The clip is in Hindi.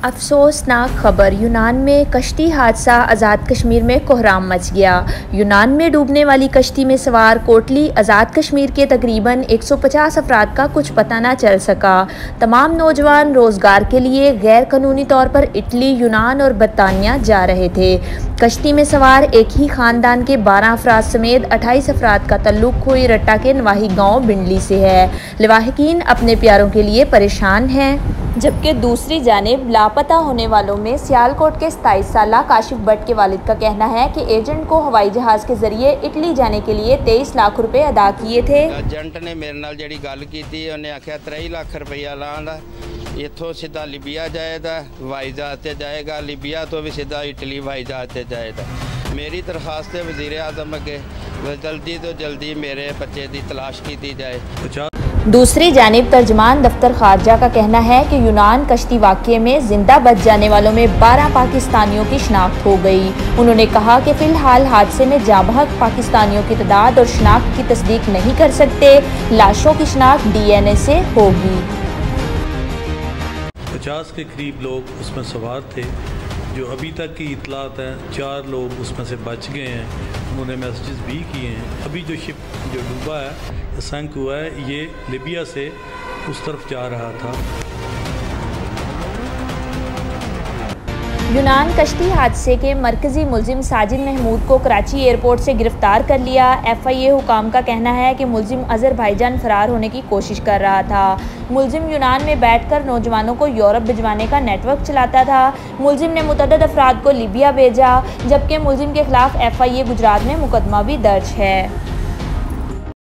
अफसोसनाक खबर, यूनान में कश्ती हादसा, आज़ाद कश्मीर में कोहराम मच गया। यूनान में डूबने वाली कश्ती में सवार कोटली आज़ाद कश्मीर के तकरीबन 150 अफराद का कुछ पता न चल सका। तमाम नौजवान रोज़गार के लिए गैर कानूनी तौर पर इटली, यूनान और बरतानिया जा रहे थे। कश्ती में सवार एक ही ख़ानदान के 12 अफराद समेत 28 अफराद का तल्लुक खोई रट्टा के नवाही गाँव बिंडली से है। लवाहिकीन अपने प्यारों के लिए परेशान हैं, जबकि दूसरी जानिब लापता होने वालों में सियालकोट के 27 साला काशिफ भट्ट के वालिद का कहना है कि एजेंट को हवाई जहाज़ के जरिए इटली जाने के लिए 23 लाख रुपए अदा किए थे। एजेंट ने मेरे नाल जिहड़ी गल कीती, उन्हें आख्या 23 लाख रुपया लांदा, इत्थों सीधा लीबिया जाएगा, हवाई जहाज़ से जाएगा, लीबिया तो भी सीधा इटली हवाई जहाज़ से जाएगा। मेरी दरखास्त है वज़ीर आज़म अगे जल्दी तो जल्दी मेरे बच्चे की तलाश की जाए। दूसरी जानिब तर्जमान दफ्तर खारजा का कहना है कि यूनान कश्ती वाक़ये में जिंदा बच जाने वालों में 12 पाकिस्तानियों की शिनाख्त हो गई। उन्होंने कहा कि फ़िलहाल हादसे में जाबहक पाकिस्तानियों की तादाद और शिनाख्त की तस्दीक नहीं कर सकते। लाशों की शिनाख्त DNA से होगी। 50 के करीब लोग उसमें सवार थे। जो अभी तक की इतलात हैं, 4 लोग उसमें से बच गए हैं, उन्होंने मैसेजेस भी किए हैं। अभी जो शिप जो डूबा है, संक हुआ है, ये लीबिया से उस तरफ जा रहा था। यूनान कश्ती हादसे के मरकजी मुलजिम साजिद महमूद को कराची एयरपोर्ट से गिरफ्तार कर लिया। FIA हुकाम का कहना है कि मुलजिम अज़रबैजान फरार होने की कोशिश कर रहा था। मुलजिम यूनान में बैठकर नौजवानों को यूरोप भिजवाने का नेटवर्क चलाता था। मुलजिम ने मुतअद्दिद अफराद को लीबिया भेजा, जबकि मुलजिम के खिलाफ FIA गुजरात में मुकदमा भी दर्ज है।